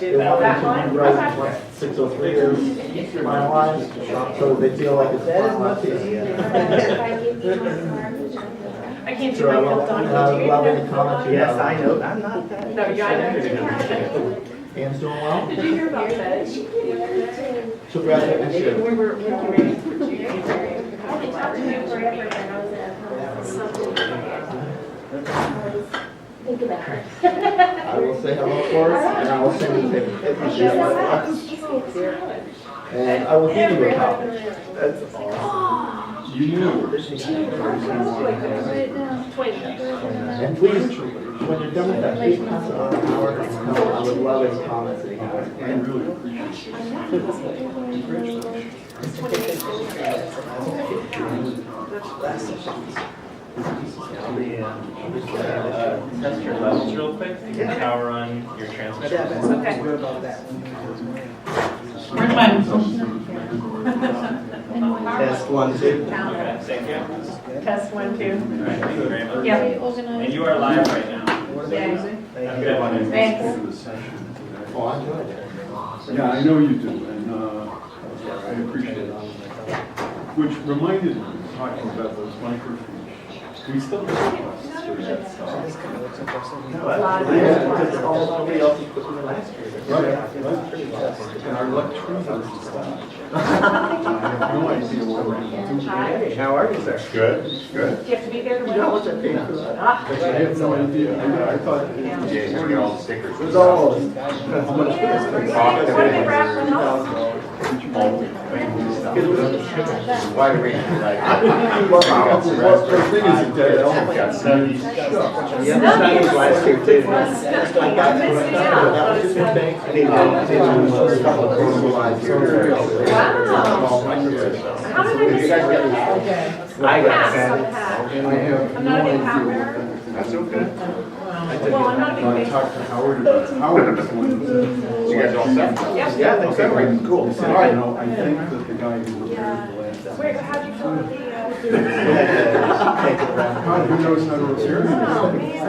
They want them to be right once 603 is finalized, so that they feel like it's finalized. I can't do So my I will filter on love any comments you Yes, have. I know. I'm not that. No, you got it. Anne's doing well. Did you hear about that? She'll graduate next year. We were ready for June. I haven't talked to him forever, but I was at something. Think about it. I will say hello for us, and I will send you the paper. And I will give you a copy. That's awesome. You knew. And please, when you're done with that, please pass it on to Howard. I would love any comments that you have. I really Test your levels real quick. You can power on your transmitter. Okay. Where's mine? Test 1, 2. Okay, thank you. Test 1, 2. All right, thank you very much. Yep. And you are live right now. Yeah. Have a good one. Thanks. Oh, I enjoyed it. Yeah, I know you do, and I appreciate it. Which reminded me, talking about those microfiche, we still have costs for that stuff. Nobody else is putting in last year. Right. And our electricians stuff. I have no idea what we're going to do. Hey, how are you, sir? Good, good. Do you have to be there to You know how win? much I paid for that? Ah. I have no idea. I thought. Yeah, all the stickers. It was almost. How much was it? What did they wrap them up? Wide range, like. Well, the thing is, a dead elephant. Got snuggies. Yeah, the Chinese last year too. That was just one bank. I need to a couple of personalized here. How did I miss that? I got Pass, sent. I pass. have I'm no not a big idea. hat wearer. That's okay. Well, I'm not a I big fan. talked to Howard about it. Howard is the one who said. You guys all set? Yep. Yeah, thanks, everybody. Cool. He said, All right. you know, I think that the guy who repaired the last. Wait, how'd you fill out the, God, who knows how to repair Oh, these?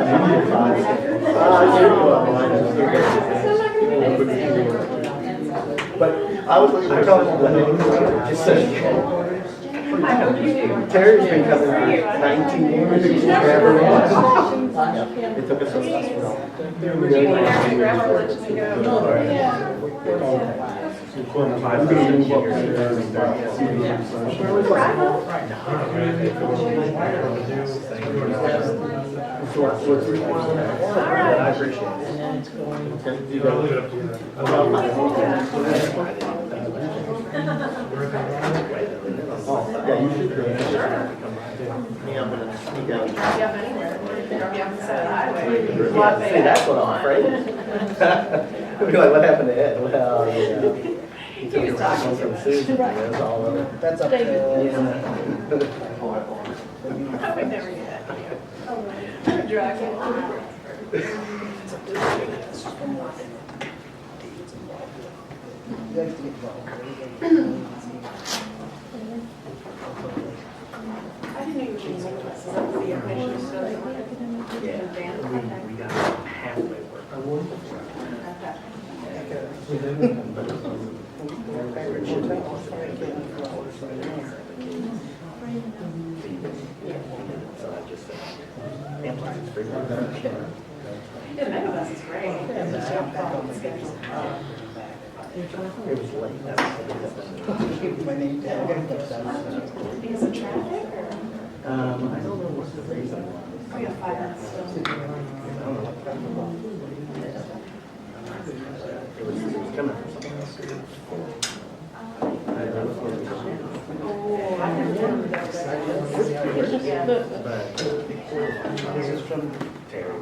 But I was telling you that just so you know, I hope you do. Terry's been coming for 19 years. He's never once. It took us a while. Grab our lunch and go. I'm gonna move up there and see the I appreciate Yeah, you should. Me, I'm gonna sneak out. Drop you up anywhere. Drop you up the side of the highway. See, that's what I'm afraid of. We're like, what happened to Ed? Well, yeah. He took his talking from Susan, and it was all over. That's up I would never do that. Drag it. I didn't know you were going to make this up for the information, so they wanted to We got halfway work. So I just said, Amplified's free. Yeah, the megabus is great. Yeah, but you have problems getting It was late. My name tag. because of traffic or? I don't know what's the reason. Oh, you have 5 minutes still. It was coming from someone else. This is from Terry.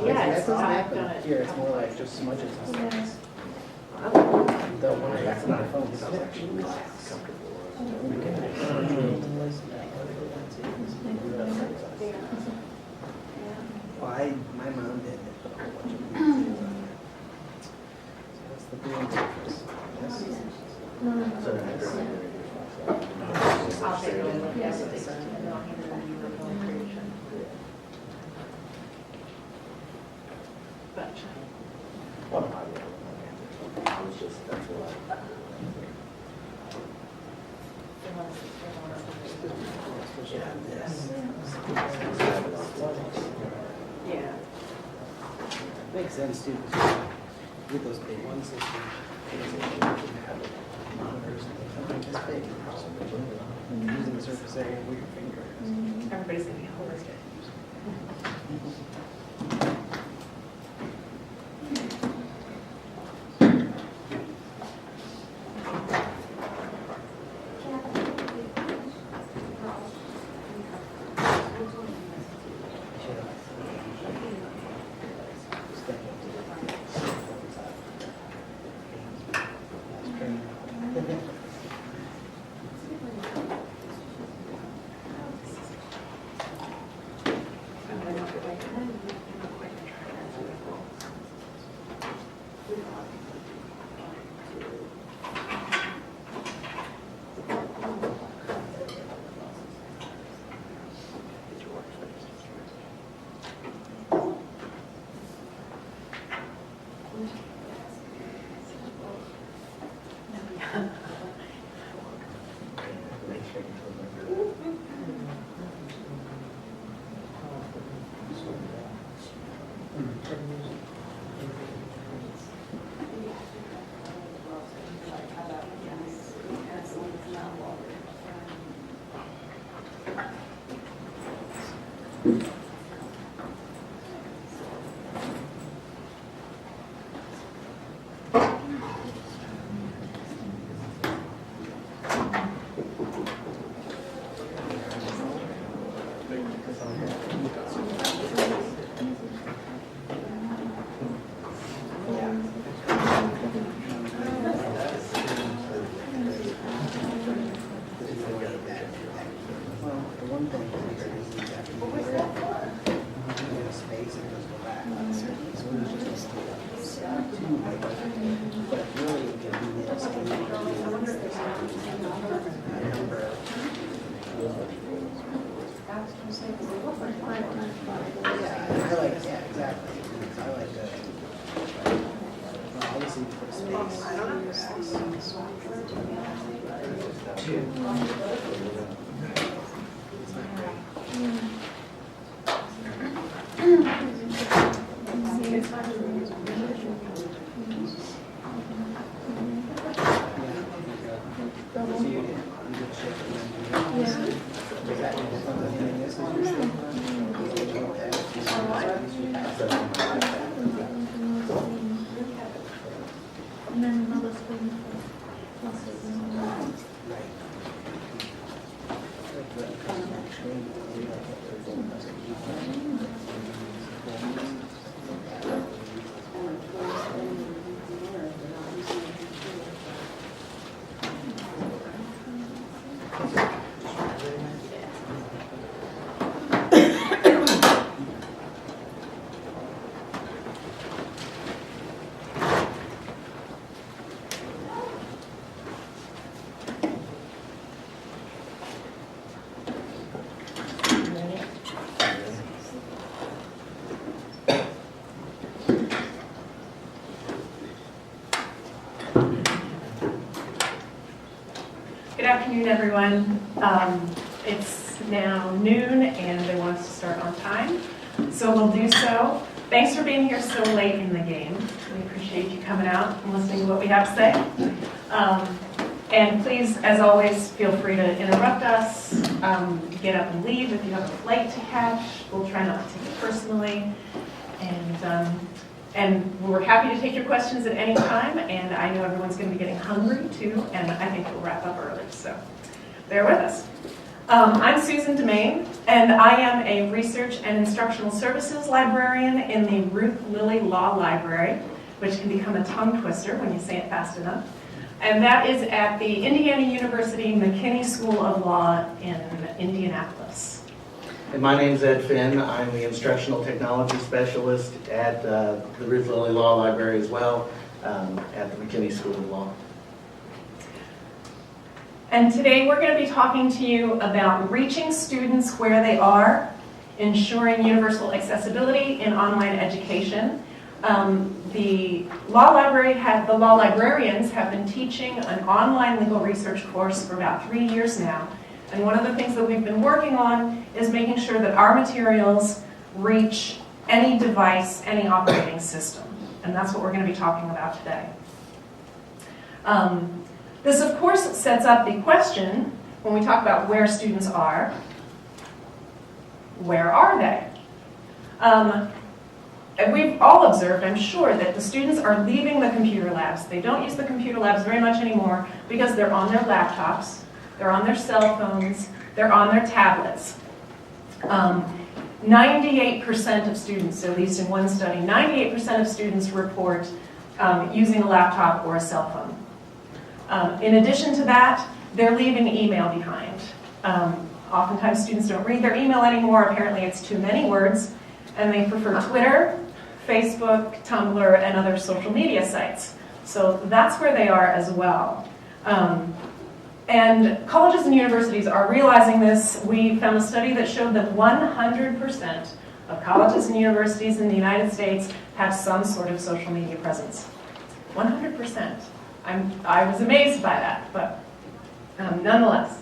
Yeah, it's not, I've done it. Here, it's more like just smudges and stuff. The one that's not a phone. It's actually comfortable. Well, my mom did it. That's the blue interface. Yes. So then I grabbed it. I'll take it. Yes, it's, But One of my little ones. I was just, that's what yeah, this. yeah. Makes sense too, because with those big ones, they can have monitors and things like this big. Using the surface area where your finger is. Everybody's gonna be holistic. Well, the one thing is that you get a space and it does go back. So it's just two, but really it can be this. I remember. Yeah, I like, yeah, exactly. I like that. Well, obviously you put a space. I don't And then another spoon for Good afternoon, everyone. It's now noon and they want us to start on time, so we'll do so. Thanks for being here so late in the game. We appreciate you coming out and listening to what we have to say. And please, as always, feel free to interrupt us, get up and leave if you have a flight to catch. We'll try not to take it personally. And we're happy to take your questions at any time, and I know everyone's going to be getting hungry too, and I think we'll wrap up early, so bear with us. I'm Susan Demain, and I am a Research and Instructional Services Librarian in the Ruth Lilly Law Library, which can become a tongue twister when you say it fast enough. And that is at the Indiana University McKinney School of Law in Indianapolis. And my name's Ed Finn. I'm the Instructional Technology Specialist at the Ruth Lilly Law Library as well, at the McKinney School of Law. And today we're going to be talking to you about reaching students where they are, ensuring universal accessibility in online education. The law librarians have been teaching an online legal research course for about 3 years now. And one of the things that we've been working on is making sure that our materials reach any device, any operating system. And that's what we're going to be talking about today. This, of course, sets up the question, when we talk about where students are, where are they? And we've all observed, I'm sure, that the students are leaving the computer labs. They don't use the computer labs very much anymore because they're on their laptops, they're on their cell phones, they're on their tablets. 98% of students, at least in one study, 98% of students report using a laptop or a cell phone. In addition to that, they're leaving email behind. Oftentimes students don't read their email anymore. Apparently it's too many words, and they prefer Twitter, Facebook, Tumblr, and other social media sites. So that's where they are as well. And colleges and universities are realizing this. We found a study that showed that 100% of colleges and universities in the United States have some sort of social media presence. 100%. I was amazed by that, but nonetheless.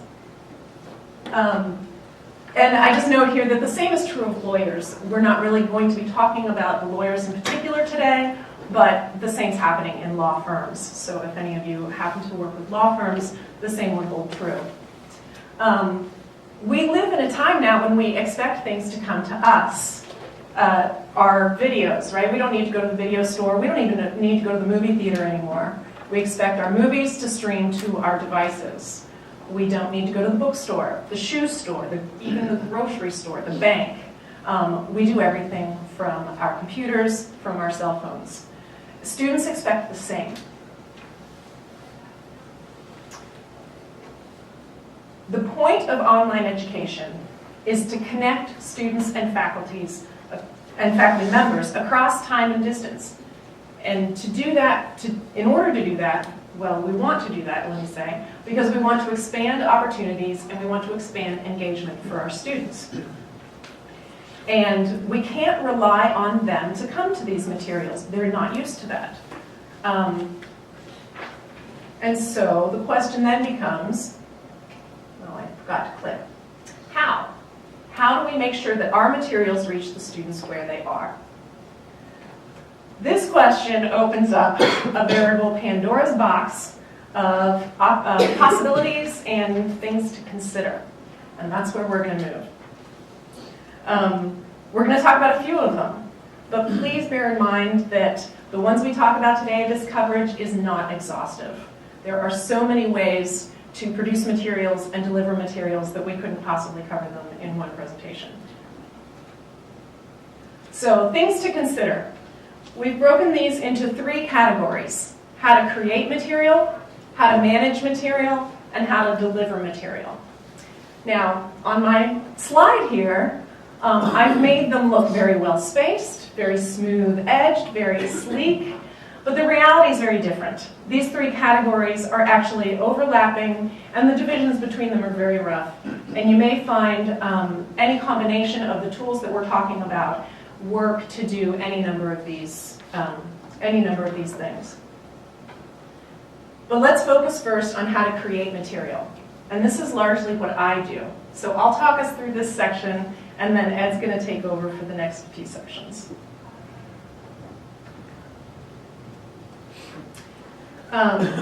And I just note here that the same is true of lawyers. We're not really going to be talking about the lawyers in particular today, but the same's happening in law firms. So if any of you happen to work with law firms, the same would hold true. We live in a time now when we expect things to come to us. Our videos, right? We don't need to go to the video store. We don't even need to go to the movie theater anymore. We expect our movies to stream to our devices. We don't need to go to the bookstore, the shoe store, even the grocery store, the bank. We do everything from our computers, from our cell phones. Students expect the same. The point of online education is to connect students and faculty members across time and distance. And to do that, in order to do that, well, we want to do that, let me say, because we want to expand opportunities and we want to expand engagement for our students. And we can't rely on them to come to these materials. They're not used to that. And so the question then becomes, well, I forgot to click. How? How do we make sure that our materials reach the students where they are? This question opens up a veritable Pandora's box of possibilities and things to consider. And that's where we're going to move. We're going to talk about a few of them. But please bear in mind that the ones we talk about today, this coverage is not exhaustive. There are so many ways to produce materials and deliver materials that we couldn't possibly cover them in one presentation. So, things to consider. We've broken these into 3 categories: how to create material, how to manage material, and how to deliver material. Now, on my slide here, I've made them look very well spaced, very smooth-edged, very sleek, but the reality is very different. These 3 categories are actually overlapping, and the divisions between them are very rough. And you may find any combination of the tools that we're talking about work to do any number of these things. But let's focus first on how to create material. And this is largely what I do. So I'll talk us through this section, and then Ed's going to take over for the next few sections.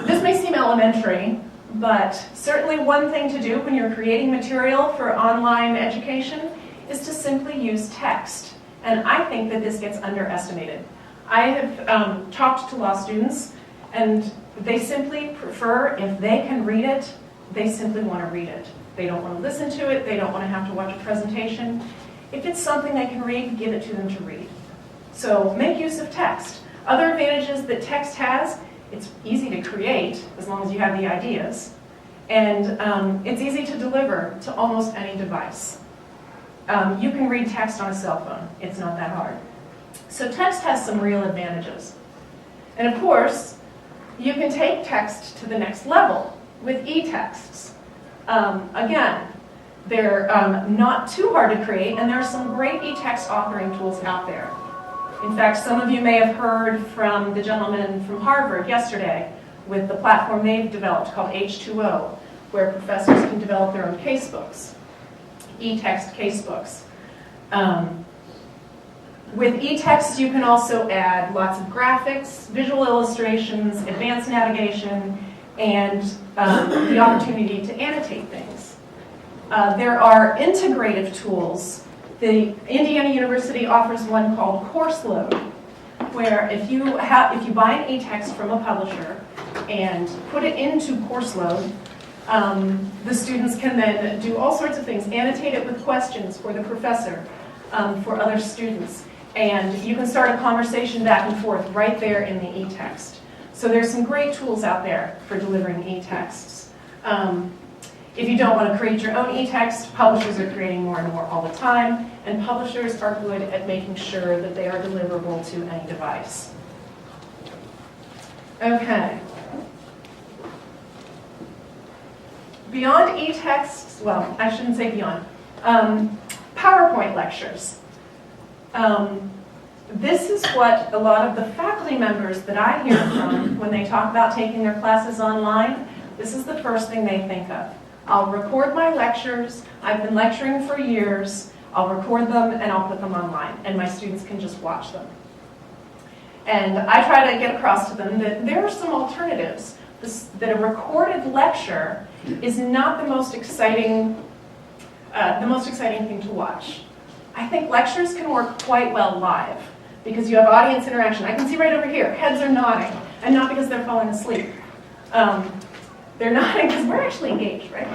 This may seem elementary, but certainly one thing to do when you're creating material for online education is to simply use text. And I think that this gets underestimated. I have talked to law students, and they simply prefer, if they can read it, they simply want to read it. They don't want to listen to it. They don't want to have to watch a presentation. If it's something they can read, give it to them to read. So make use of text. Other advantages that text has: it's easy to create as long as you have the ideas, and it's easy to deliver to almost any device. You can read text on a cell phone. It's not that hard. So text has some real advantages. And of course, you can take text to the next level with e-texts. Again, they're not too hard to create, and there are some great e-text authoring tools out there. In fact, some of you may have heard from the gentleman from Harvard yesterday with the platform they've developed called H2O, where professors can develop their own casebooks, e-text casebooks. With e-text, you can also add lots of graphics, visual illustrations, advanced navigation, and the opportunity to annotate things. There are integrative tools. The Indiana University offers one called Course Load, where if you buy an e-text from a publisher and put it into Course Load, the students can then do all sorts of things, annotate it with questions for the professor, for other students, and you can start a conversation back and forth right there in the e-text. So there's some great tools out there for delivering e-texts. If you don't want to create your own e-text, publishers are creating more and more all the time, and publishers are good at making sure that they are deliverable to any device. Okay. Beyond e-texts, well, I shouldn't say beyond, PowerPoint lectures. This is what a lot of the faculty members that I hear from when they talk about taking their classes online, this is the first thing they think of. I'll record my lectures, I've been lecturing for years, I'll record them and I'll put them online, and my students can just watch them. And I try to get across to them that there are some alternatives, that a recorded lecture is not the most exciting thing to watch. I think lectures can work quite well live because you have audience interaction. I can see right over here, heads are nodding, and not because they're falling asleep. They're nodding because we're actually engaged, right?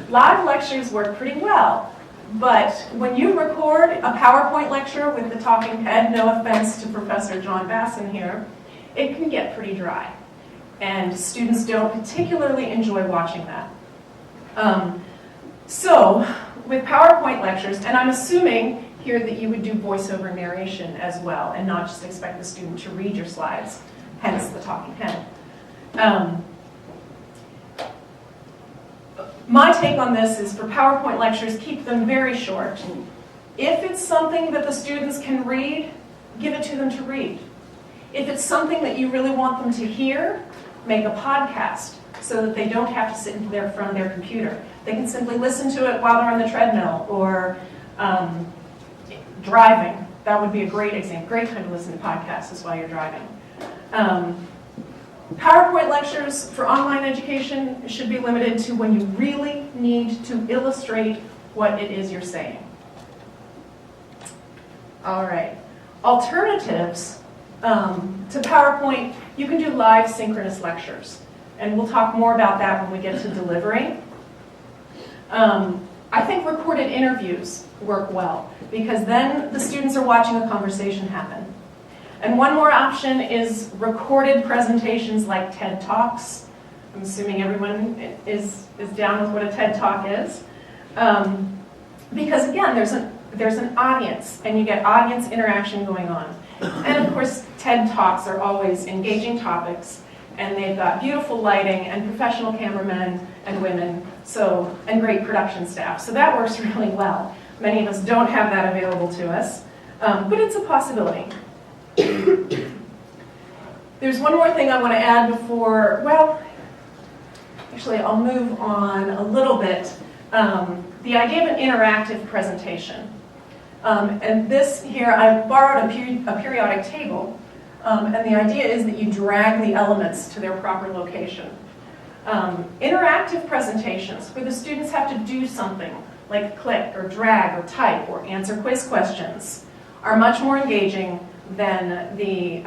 Live lectures work pretty well, but when you record a PowerPoint lecture with the talking head, no offense to Professor John Basson here, it can get pretty dry, and students don't particularly enjoy watching that. So, with PowerPoint lectures, and I'm assuming here that you would do voiceover narration as well, and not just expect the student to read your slides, hence the talking head. My take on this is for PowerPoint lectures, keep them very short. If it's something that the students can read, give it to them to read. If it's something that you really want them to hear, make a podcast so that they don't have to sit in front of their computer. They can simply listen to it while they're on the treadmill or driving. That would be a great example. Great time to listen to podcasts is while you're driving. PowerPoint lectures for online education should be limited to when you really need to illustrate what it is you're saying. All right. Alternatives to PowerPoint, you can do live synchronous lectures. And we'll talk more about that when we get to delivery. I think recorded interviews work well because then the students are watching a conversation happen. And one more option is recorded presentations like TED Talks. I'm assuming everyone is down with what a TED Talk is. Because again, there's an audience and you get audience interaction going on. And of course, TED Talks are always engaging topics, and they've got beautiful lighting and professional cameramen and women, and great production staff. So that works really well. Many of us don't have that available to us, but it's a possibility. There's one more thing I want to add before, well, actually I'll move on a little bit. The idea of an interactive presentation. And this here, I've borrowed a periodic table, and the idea is that you drag the elements to their proper location. Interactive presentations, where the students have to do something, like click or drag or type or answer quiz questions, are much more engaging than the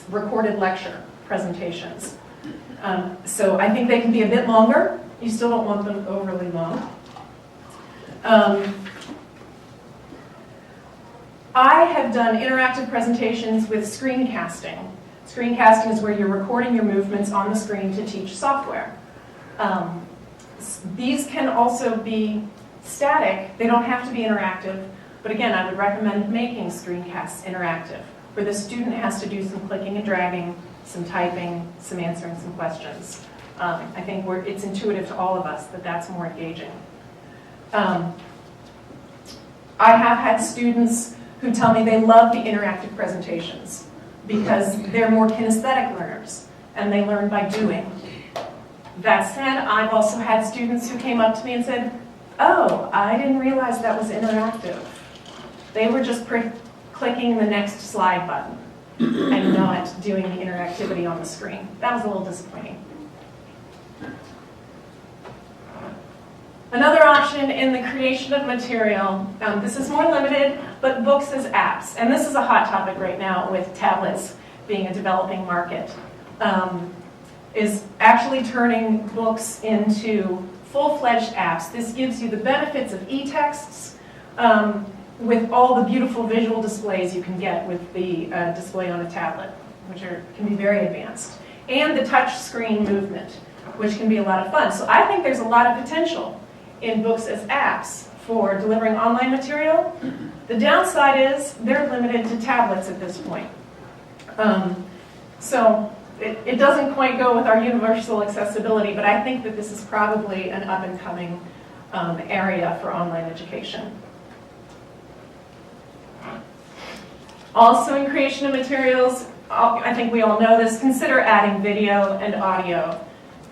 recorded lecture presentations. So I think they can be a bit longer. You still don't want them overly long. I have done interactive presentations with screencasting. Screencasting is where you're recording your movements on the screen to teach software. These can also be static. They don't have to be interactive. But again, I would recommend making screencasts interactive, where the student has to do some clicking and dragging, some typing, some answering some questions. I think it's intuitive to all of us that that's more engaging. I have had students who tell me they love the interactive presentations because they're more kinesthetic learners and they learn by doing. That said, I've also had students who came up to me and said, oh, I didn't realize that was interactive. They were just clicking the next slide button and not doing the interactivity on the screen. That was a little disappointing. Another option in the creation of material, this is more limited, but books as apps. And this is a hot topic right now with tablets being a developing market, is actually turning books into full-fledged apps. This gives you the benefits of e-texts with all the beautiful visual displays you can get with the display on a tablet, which can be very advanced, and the touch screen movement, which can be a lot of fun. So I think there's a lot of potential in books as apps for delivering online material. The downside is they're limited to tablets at this point. So it doesn't quite go with our universal accessibility, but I think that this is probably an up-and-coming area for online education. Also in creation of materials, I think we all know this, consider adding video and audio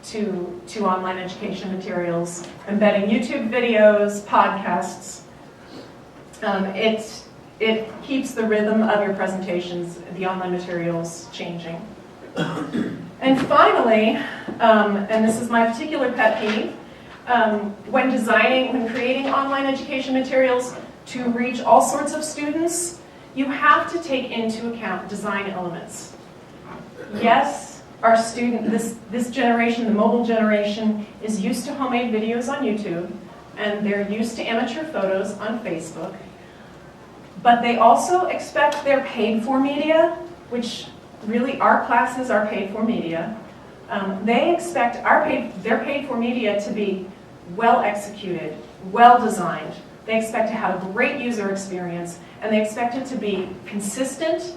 to online education materials, embedding YouTube videos, podcasts. It keeps the rhythm of your presentations, the online materials, changing. And finally, and this is my particular pet peeve, when creating online education materials to reach all sorts of students, you have to take into account design elements. Yes, our this generation, the mobile generation, is used to homemade videos on YouTube, and they're used to amateur photos on Facebook. But they also expect their paid-for media, which really our classes are paid-for media. They expect their paid-for media to be well executed, well designed. They expect to have a great user experience, and they expect it to be consistent,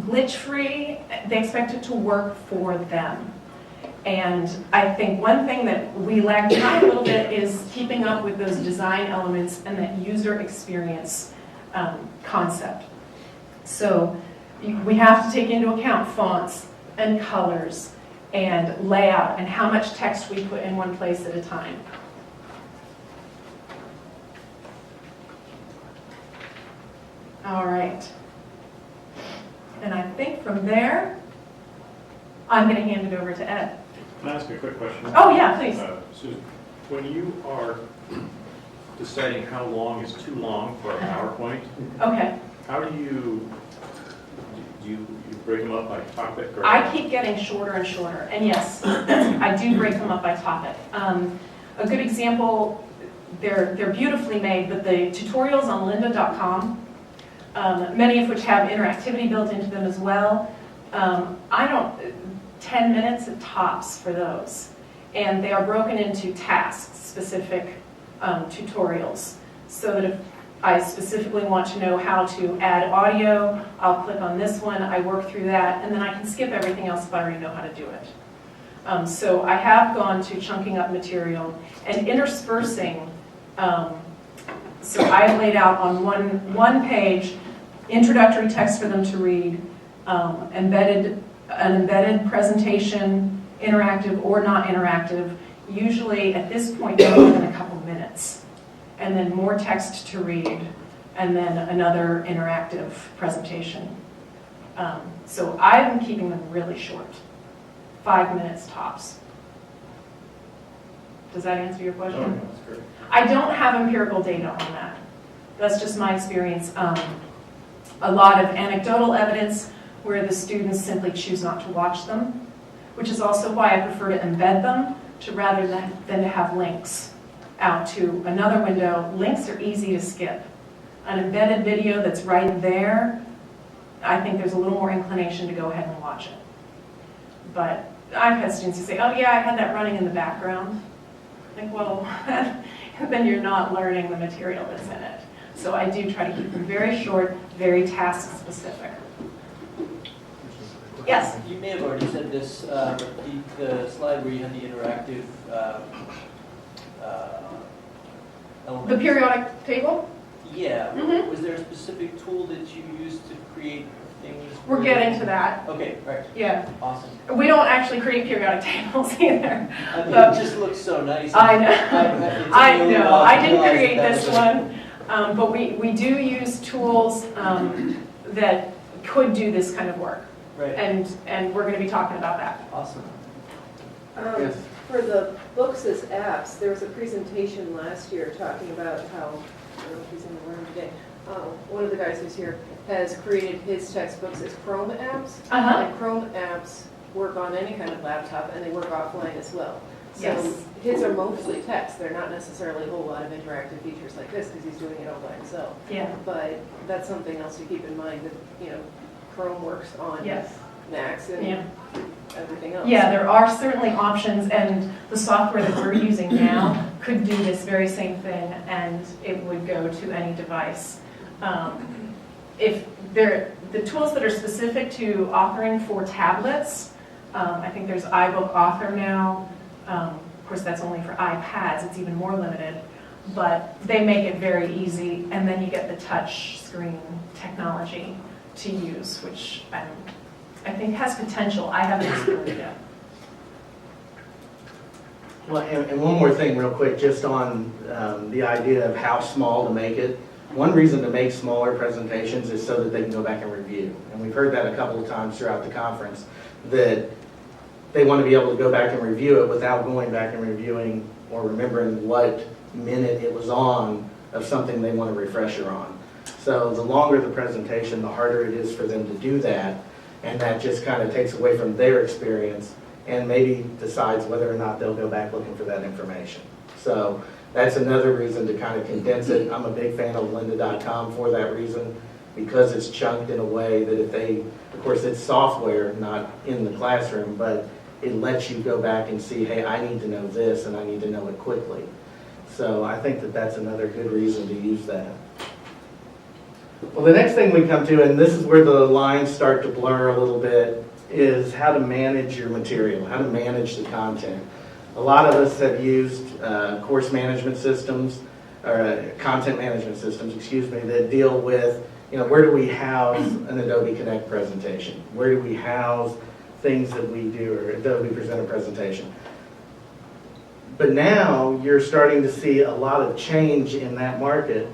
glitch-free. They expect it to work for them. And I think one thing that we lag behind a little bit is keeping up with those design elements and that user experience concept. So we have to take into account fonts and colors and layout and how much text we put in one place at a time. All right. And I think from there, I'm going to hand it over to Ed. Can I ask a quick question? Oh, yeah, please. Susan, when you are deciding how long is too long for a PowerPoint, Okay. how do you break them up by topic? Or I keep getting shorter and shorter. And yes, I do break them up by topic. A good example, they're beautifully made, but the tutorials on lynda.com, many of which have interactivity built into them as well. 10 minutes at tops for those. And they are broken into tasks, specific tutorials. So that if I specifically want to know how to add audio, I'll click on this one, I work through that, and then I can skip everything else if I already know how to do it. So I have gone to chunking up material and interspersing. So I've laid out on one page introductory text for them to read, an embedded presentation, interactive or not interactive, usually at this point no more than a couple minutes, and then more text to read, and then another interactive presentation. So I've been keeping them really short, 5 minutes tops. Does that answer your question? Oh, that's great. I don't have empirical data on that. That's just my experience. A lot of anecdotal evidence where the students simply choose not to watch them, which is also why I prefer to embed them rather than to have links out to another window. Links are easy to skip. An embedded video that's right there, I think there's a little more inclination to go ahead and watch it. But I've had students who say, oh yeah, I had that running in the background. Like, well, then you're not learning the material that's in it. So I do try to keep them very short, very task specific. Yes? You may have already said this, but the slide where you had the interactive The elements. periodic table? Yeah, Mhm. was there a specific tool that you used to create things? We're getting to that. Okay, all right, Yeah. awesome. We don't actually create periodic tables either. I mean, But- it just looks so nice. I know. it took me I a little know. while to I didn't realize create that this was a- one, but we do use tools that could do this kind of work, Right, and we're going to be talking about that. awesome. Yes. For the books as apps, there was a presentation last year talking about how, I don't know if he's in the room today, one of the guys who's here has created his textbooks as Chrome apps. Uh-huh. And Chrome apps work on any kind of laptop and they work offline as well. So Yes. his are mostly text. They're not necessarily a whole lot of interactive features like this because he's doing it all by himself. Yeah. But that's something else to keep in mind that, Chrome works on Yes. Macs and Yeah. everything else. Yeah, there are certainly options, and the software that we're using now could do this very same thing, and it would go to any device. If the tools that are specific to authoring for tablets, I think there's iBook Author now. Of course, that's only for iPads. It's even more limited, but they make it very easy, and then you get the touch screen technology to use, which I think has potential. I haven't explored it yet. Well, and one more thing real quick, just on the idea of how small to make it. One reason to make smaller presentations is so that they can go back and review. And we've heard that a couple of times throughout the conference, that they want to be able to go back and review it without going back and reviewing or remembering what minute it was on of something they want a refresher on. So the longer the presentation, the harder it is for them to do that, and that just kind of takes away from their experience and maybe decides whether or not they'll go back looking for that information. So that's another reason to kind of condense it. I'm a big fan of lynda.com for that reason, because it's chunked in a way that if they, of course it's software, not in the classroom, but it lets you go back and see, hey, I need to know this and I need to know it quickly. So I think that that's another good reason to use that. Well, the next thing we come to, and this is where the lines start to blur a little bit, is how to manage your material, how to manage the content. A lot of us have used course management systems, or content management systems, excuse me, that deal with, where do we house an Adobe Connect presentation? Where do we house things that we do, or Adobe Presenter presentation? But now you're starting to see a lot of change in that market,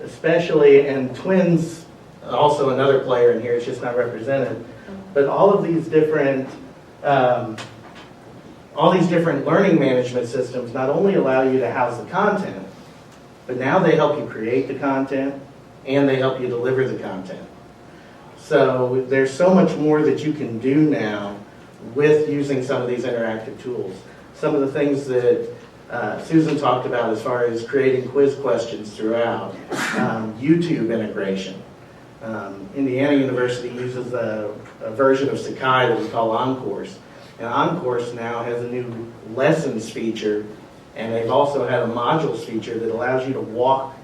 especially, and Twin's also another player in here, it's just not represented, but all these different learning management systems not only allow you to house the content, but now they help you create the content and they help you deliver the content. So there's so much more that you can do now with using some of these interactive tools. Some of the things that Susan talked about as far as creating quiz questions throughout, YouTube integration. Indiana University uses a version of Sakai that we call Encourse. And Encourse now has a new lessons feature, and they've also had a modules feature that allows you to walk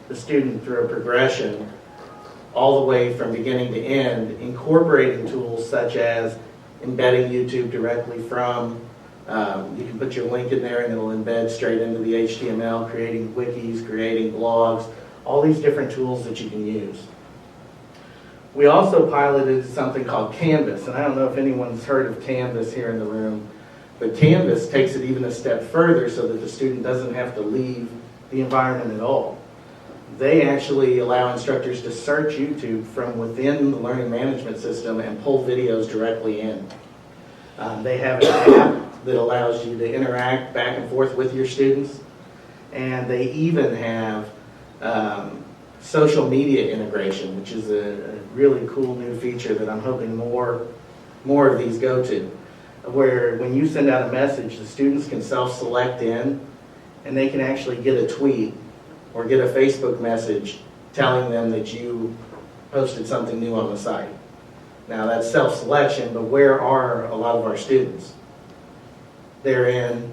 the student through a progression all the way from beginning to end, incorporating tools such as embedding YouTube directly from, you can put your link in there and it'll embed straight into the HTML, creating wikis, creating blogs, all these different tools that you can use. We also piloted something called Canvas, and I don't know if anyone's heard of Canvas here in the room, but Canvas takes it even a step further so that the student doesn't have to leave the environment at all. They actually allow instructors to search YouTube from within the learning management system and pull videos directly in. They have an app that allows you to interact back and forth with your students, and they even have social media integration, which is a really cool new feature that I'm hoping more of these go to, where when you send out a message, the students can self-select in, and they can actually get a tweet or get a Facebook message telling them that you posted something new on the site. Now that's self-selection, but where are a lot of our students? They're in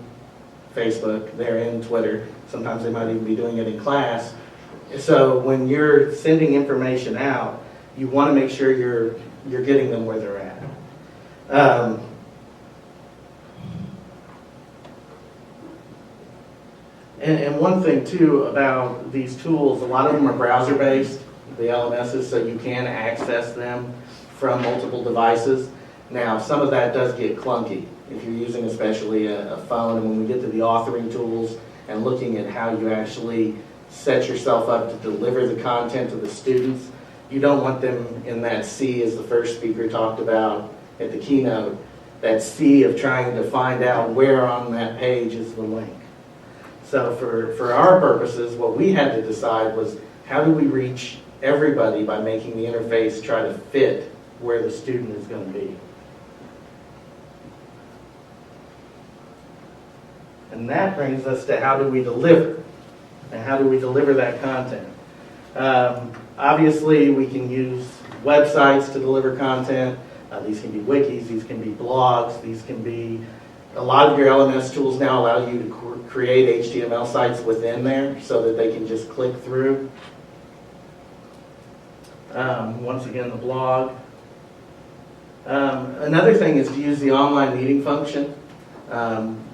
Facebook, they're in Twitter, sometimes they might even be doing it in class. So when you're sending information out, you want to make sure you're getting them where they're at. And one thing too about these tools, a lot of them are browser-based, the LMSs, so you can access them from multiple devices. Now, some of that does get clunky if you're using especially a phone, and when we get to the authoring tools and looking at how you actually set yourself up to deliver the content to the students, you don't want them in that sea, as the first speaker talked about at the keynote, that sea of trying to find out where on that page is the link. So for our purposes, what we had to decide was how do we reach everybody by making the interface try to fit where the student is going to be. And that brings us to how do we deliver, and how do we deliver that content. Obviously, we can use websites to deliver content. These can be wikis, these can be blogs, these can be, a lot of your LMS tools now allow you to create HTML sites within there so that they can just click through. Once again, the blog. Another thing is to use the online meeting function.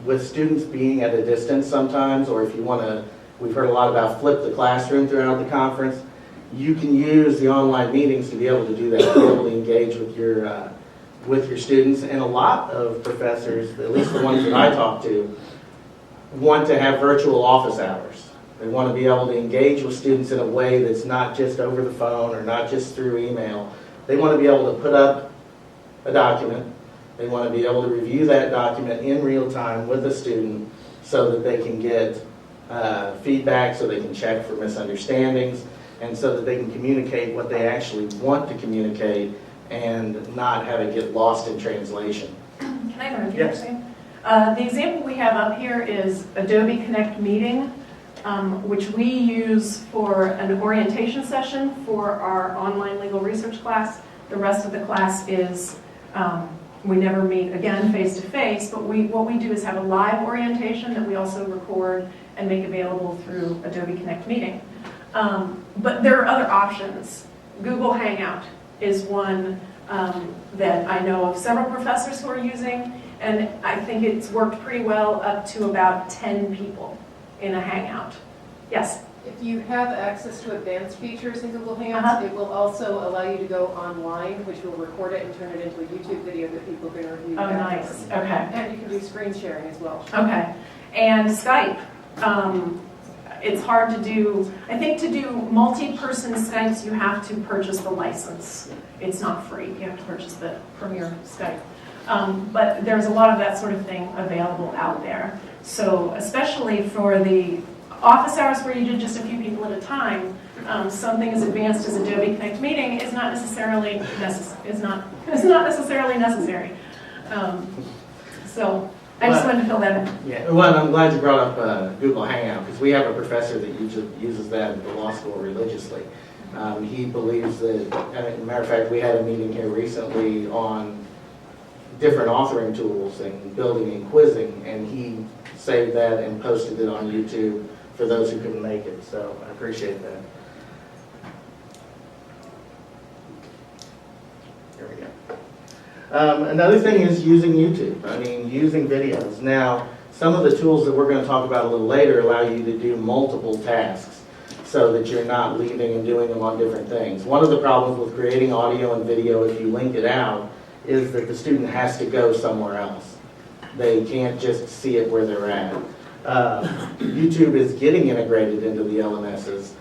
With students being at a distance sometimes, or if you want to, we've heard a lot about flip the classroom throughout the conference. You can use the online meetings to be able to do that, to be able to engage with your students. And a lot of professors, at least the ones that I talk to, want to have virtual office hours. They want to be able to engage with students in a way that's not just over the phone or not just through email. They want to be able to put up a document. They want to be able to review that document in real time with a student so that they can get feedback, so they can check for misunderstandings, and so that they can communicate what they actually want to communicate and not have it get lost in translation. Can I interrupt you? Yes. The example we have up here is Adobe Connect Meeting, which we use for an orientation session for our online legal research class. The rest of the class is, we never meet again face-to-face, but what we do is have a live orientation that we also record and make available through Adobe Connect Meeting. But there are other options. Google Hangout is one that I know of several professors who are using, and I think it's worked pretty well up to about 10 people in a Hangout. Yes? If you have access to advanced features in Google Hangouts, it will also allow you to go online, which will record it and turn it into a YouTube video that people can review. Oh, nice. Okay. And you can do screen sharing as well. Okay. And Skype. It's hard to do, I think to do multi-person Skypes, you have to purchase the license. It's not free. You have to purchase the Premier Skype. But there's a lot of that sort of thing available out there. So especially for the office hours where you did just a few people at a time, something as advanced as Adobe Connect Meeting is not necessarily necessary. So I just wanted to fill that in. Yeah, well, I'm glad you brought up Google Hangout, because we have a professor that uses that at the law school religiously. He believes that, as a matter of fact, we had a meeting here recently on different authoring tools and building and quizzing, and he saved that and posted it on YouTube for those who couldn't make it, so I appreciate that. Here we go. Another thing is using YouTube. I mean, using videos. Now, some of the tools that we're going to talk about a little later allow you to do multiple tasks so that you're not leaving and doing them on different things. One of the problems with creating audio and video, if you link it out, is that the student has to go somewhere else. They can't just see it where they're at. YouTube is getting integrated into the LMSs,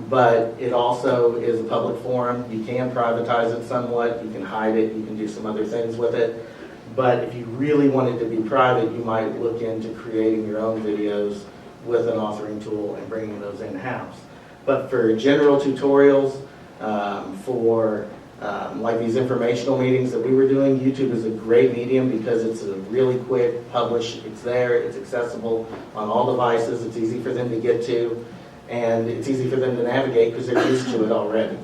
but it also is a public forum. You can privatize it somewhat, you can hide it, you can do some other things with it. But if you really want it to be private, you might look into creating your own videos with an authoring tool and bringing those in-house. But for general tutorials, like these informational meetings that we were doing, YouTube is a great medium because it's a really quick publish. It's there, it's accessible on all devices, it's easy for them to get to, and it's easy for them to navigate because they're used to it already.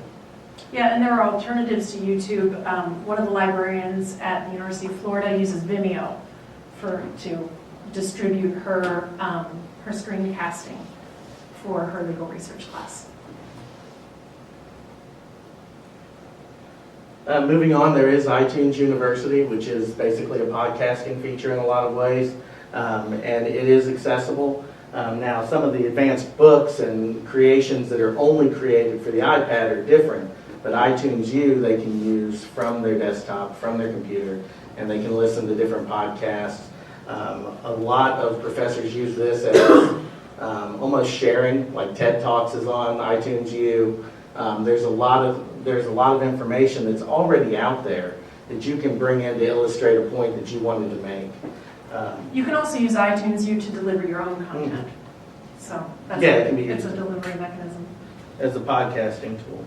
Yeah, and there are alternatives to YouTube. One of the librarians at the University of Florida uses Vimeo to distribute her screencasting for her legal research class. Moving on, there is iTunes University, which is basically a podcasting feature in a lot of ways, and it is accessible. Now, some of the advanced books and creations that are only created for the iPad are different, but iTunes U they can use from their desktop, from their computer, and they can listen to different podcasts. A lot of professors use this as almost sharing, like TED Talks is on iTunes U. There's a lot of information that's already out there that you can bring in to illustrate a point that you wanted to make. You can also use iTunes U to deliver your own content. So that's Yeah, it can be it's a used delivery mechanism. as a podcasting tool.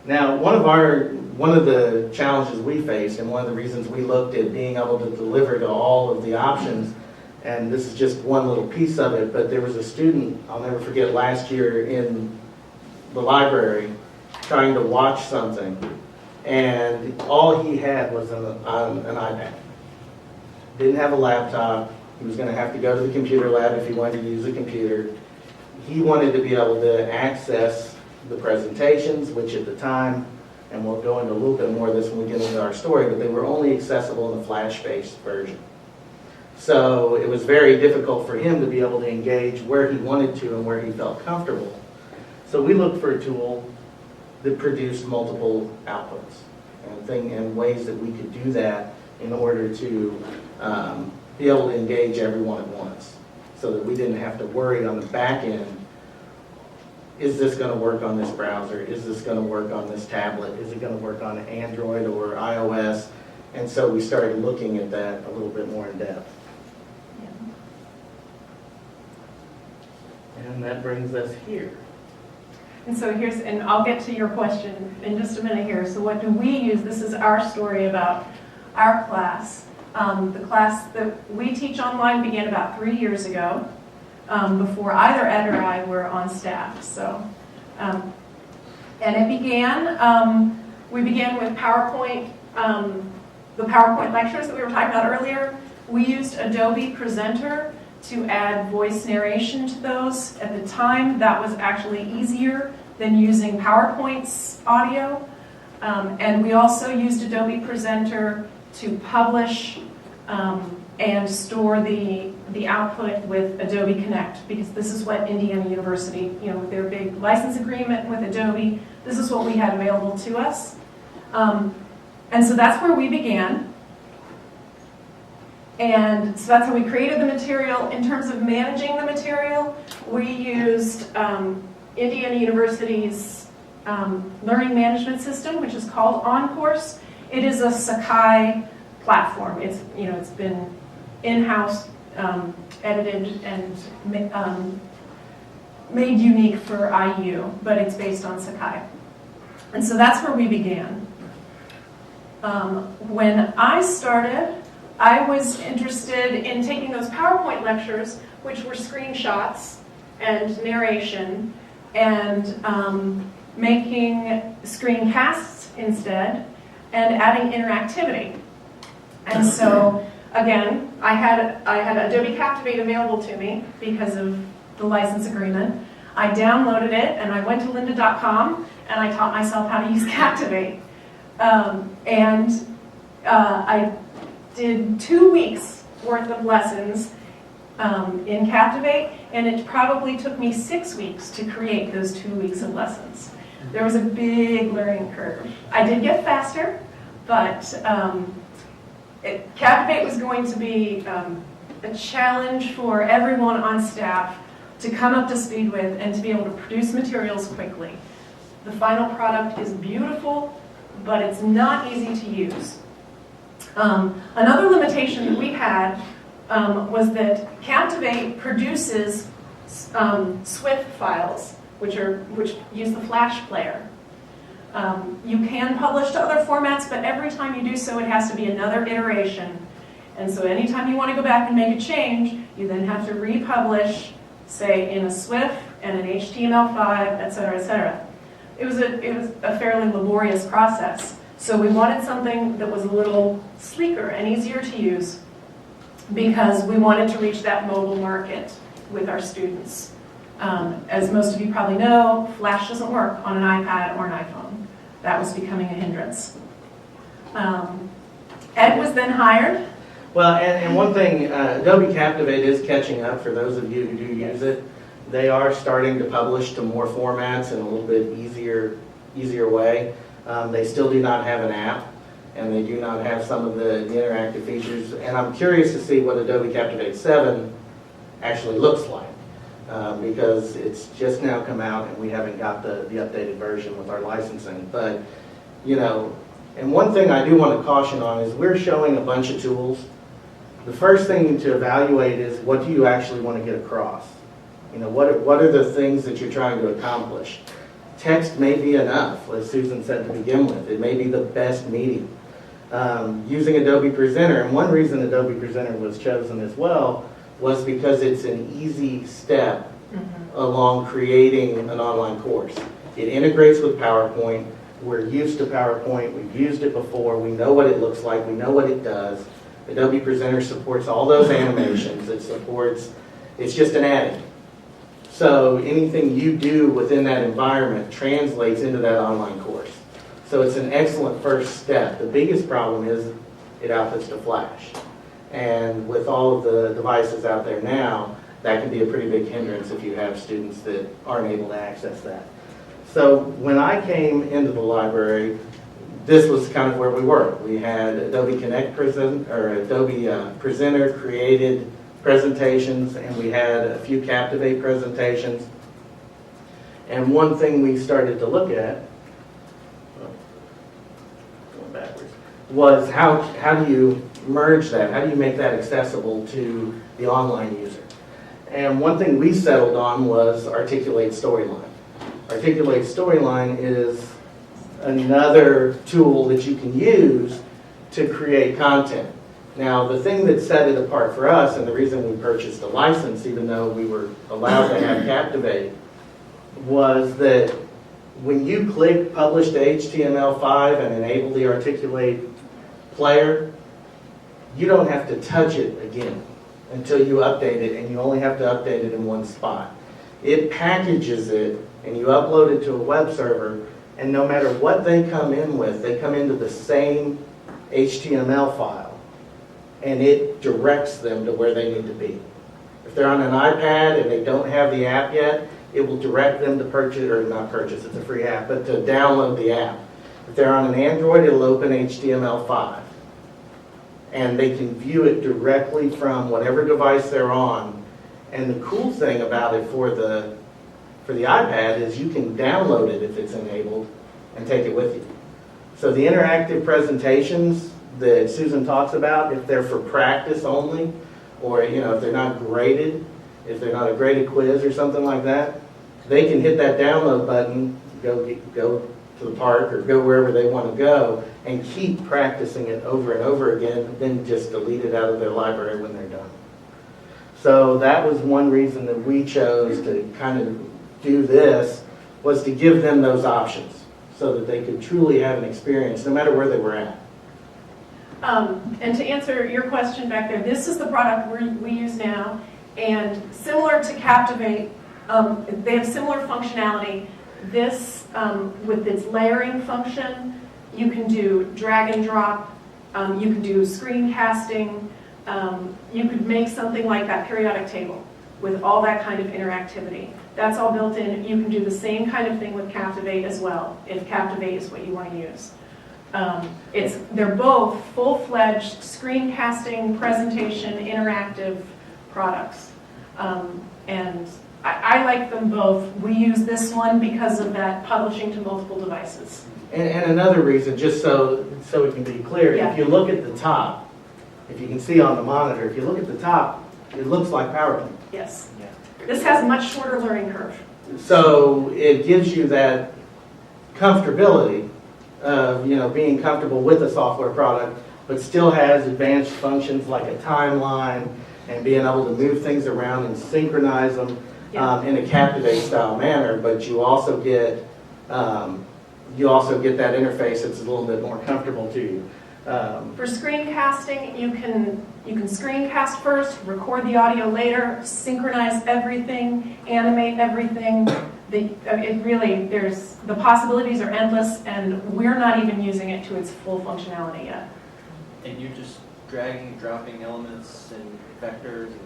Now, one of the challenges we faced, and one of the reasons we looked at being able to deliver to all of the options, and this is just one little piece of it, but there was a student, I'll never forget, last year in the library trying to watch something, and all he had was an iPad. Didn't have a laptop. He was going to have to go to the computer lab if he wanted to use a computer. He wanted to be able to access the presentations, which at the time, and we'll go into a little bit more of this when we get into our story, but they were only accessible in the Flash-based version. So it was very difficult for him to be able to engage where he wanted to and where he felt comfortable. So we looked for a tool that produced multiple outputs and ways that we could do that in order to be able to engage everyone at once, so that we didn't have to worry on the back end, is this going to work on this browser? Is this going to work on this tablet? Is it going to work on Android or iOS? And so we started looking at that a little bit more in depth. And that brings us here. And so and I'll get to your question in just a minute here. So what do we use? This is our story about our class. The class that we teach online began about 3 years ago, before either Ed or I were on staff. So, and it began, we began with PowerPoint, the PowerPoint lectures that we were talking about earlier. We used Adobe Presenter to add voice narration to those. At the time, that was actually easier than using PowerPoint's audio. And we also used Adobe Presenter to publish and store the output with Adobe Connect, because this is what Indiana University, with their big license agreement with Adobe, this is what we had available to us. And so that's where we began. And so that's how we created the material. In terms of managing the material, we used Indiana University's learning management system, which is called OnCourse. It is a Sakai platform. It's been in-house edited and made unique for IU, but it's based on Sakai. And so that's where we began. When I started, I was interested in taking those PowerPoint lectures, which were screenshots and narration, and making screencasts instead, and adding interactivity. And so, again, I had Adobe Captivate available to me because of the license agreement. I downloaded it, and I went to lynda.com, and I taught myself how to use Captivate. I did 2 weeks worth of lessons in Captivate, and it probably took me 6 weeks to create those 2 weeks of lessons. There was a big learning curve. I did get faster, but Captivate was going to be a challenge for everyone on staff to come up to speed with and to be able to produce materials quickly. The final product is beautiful, but it's not easy to use. Another limitation that we had was that Captivate produces SWF files, which use the Flash player. You can publish to other formats, but every time you do so, it has to be another iteration. And so anytime you want to go back and make a change, you then have to republish, say, in a SWF and an HTML5, et cetera, et cetera. It was a fairly laborious process. So we wanted something that was a little sleeker and easier to use, because we wanted to reach that mobile market with our students. As most of you probably know, Flash doesn't work on an iPad or an iPhone. That was becoming a hindrance. Ed was then hired. Well, and one thing, Adobe Captivate is catching up for those of you who do use it. They are starting to publish to more formats in a little bit easier way. They still do not have an app, and they do not have some of the interactive features. And I'm curious to see what Adobe Captivate 7 actually looks like, because it's just now come out and we haven't got the updated version with our licensing. But, you know, and one thing I do want to caution on is we're showing a bunch of tools. The first thing to evaluate is what do you actually want to get across? You know, what are the things that you're trying to accomplish? Text may be enough, as Susan said to begin with. It may be the best medium. Using Adobe Presenter, and one reason Adobe Presenter was chosen as well was because it's an easy step along creating an online course. It integrates with PowerPoint. We're used to PowerPoint. We've used it before. We know what it looks like. We know what it does. Adobe Presenter supports all those animations. It's just an add-in. So anything you do within that environment translates into that online course. So it's an excellent first step. The biggest problem is it outputs to Flash. And with all of the devices out there now, that can be a pretty big hindrance if you have students that aren't able to access that. So when I came into the library, this was kind of where we were. We had Adobe Adobe Presenter created presentations, and we had a few Captivate presentations. And one thing we started to look at, going backwards, was how do you merge that? How do you make that accessible to the online user? And one thing we settled on was Articulate Storyline. Articulate Storyline is another tool that you can use to create content. Now, the thing that set it apart for us, and the reason we purchased a license, even though we were allowed to have Captivate, was that when you click Publish to HTML5 and enable the Articulate player, you don't have to touch it again until you update it, and you only have to update it in one spot. It packages it, and you upload it to a web server, and no matter what they come in with, they come into the same HTML file, and it directs them to where they need to be. If they're on an iPad and they don't have the app yet, it will direct them to purchase, or not purchase, it's a free app, but to download the app. If they're on an Android, it'll open HTML5. And they can view it directly from whatever device they're on. And the cool thing about it for the iPad is you can download it if it's enabled and take it with you. So the interactive presentations that Susan talks about, if they're for practice only, or if they're not graded, if they're not a graded quiz or something like that, they can hit that download button, go to the park or go wherever they want to go, and keep practicing it over and over again, then just delete it out of their library when they're done. So that was one reason that we chose to kind of do this, was to give them those options so that they could truly have an experience no matter where they were at. And to answer your question back there, this is the product we use now, and similar to Captivate, they have similar functionality. This, with its layering function, you can do drag and drop, you can do screencasting, you could make something like that periodic table with all that kind of interactivity. That's all built in. You can do the same kind of thing with Captivate as well, if Captivate is what you want to use. They're both full-fledged screencasting, presentation, interactive products. And I like them both. We use this one because of that publishing to multiple devices. And another reason, just so it can be clear, Yeah. if you look at the top, if you can see on the monitor, if you look at the top, it looks like PowerPoint. Yes. This has a much shorter learning curve. So it gives you that comfortability of being comfortable with a software product, but still has advanced functions like a timeline and being able to move things around and synchronize them in a Captivate style manner. But you also get that interface that's a little bit more comfortable to you. For screencasting, you can screencast first, record the audio later, synchronize everything, animate everything. The possibilities are endless, and we're not even using it to its full functionality yet. And you're just dragging and dropping elements and vectors and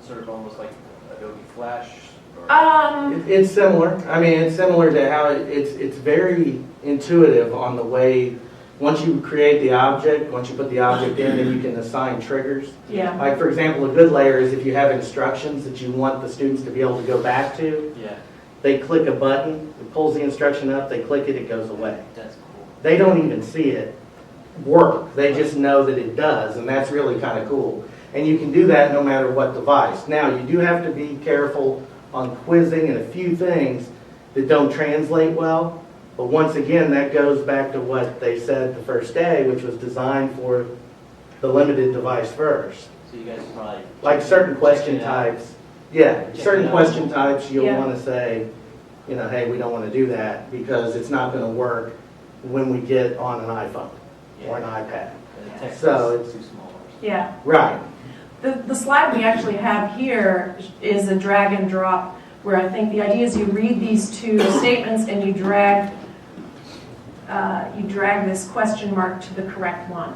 sort of almost like Adobe Flash? Or? It's similar. I mean, it's similar to how it's very intuitive on the way. Once you create the object, once you put the object in, then you can assign triggers. Yeah. Like, for example, a good layer is if you have instructions that you want the students to be able to go back to, Yeah, they click a button, it pulls the instruction up, they click it, it goes away. that's cool. They don't even see it work. They just know that it does, and that's really kind of cool. And you can do that no matter what device. Now, you do have to be careful on quizzing and a few things that don't translate well. But once again, that goes back to what they said the first day, which was designed for the limited device first. So you guys probably... Like certain question check it out. types, yeah, Check certain it out. question types, you'll Yeah. want to say, you know, hey, we don't want to do that because it's not going to work when we get on an iPhone or an iPad. And the text So is too small. Yeah. Right. The slide we actually have here is a drag and drop, where I think the idea is you read these two statements and you drag this question mark to the correct one.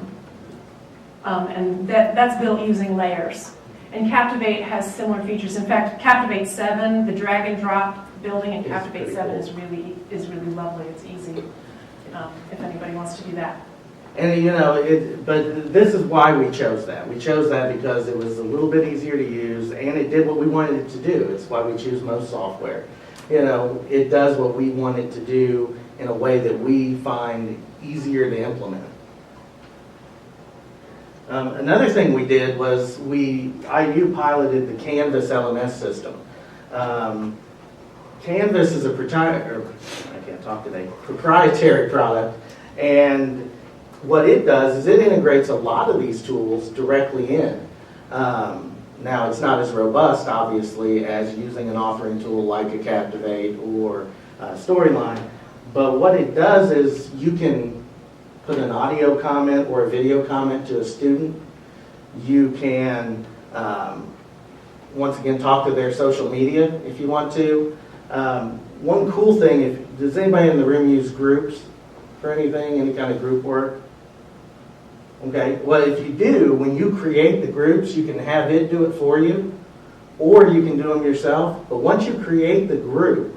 And that's built using layers. And Captivate has similar features. In fact, Captivate 7, the drag and drop building in It's Captivate pretty 7 cool. is really lovely. It's easy if anybody wants to do that. And you know, but this is why we chose that. We chose that because it was a little bit easier to use, and it did what we wanted it to do. It's why we choose most software. You know, it does what we want it to do in a way that we find easier to implement. Another thing we did was IU piloted the Canvas LMS system. Canvas is a proprietary product, and what it does is it integrates a lot of these tools directly in. Now, it's not as robust, obviously, as using an authoring tool like a Captivate or Storyline, but what it does is you can put an audio comment or a video comment to a student. You can, once again, talk to their social media if you want to. One cool thing, does anybody in the room use groups for anything, any kind of group work? Okay, well, if you do, when you create the groups, you can have it do it for you, or you can do them yourself. But once you create the group,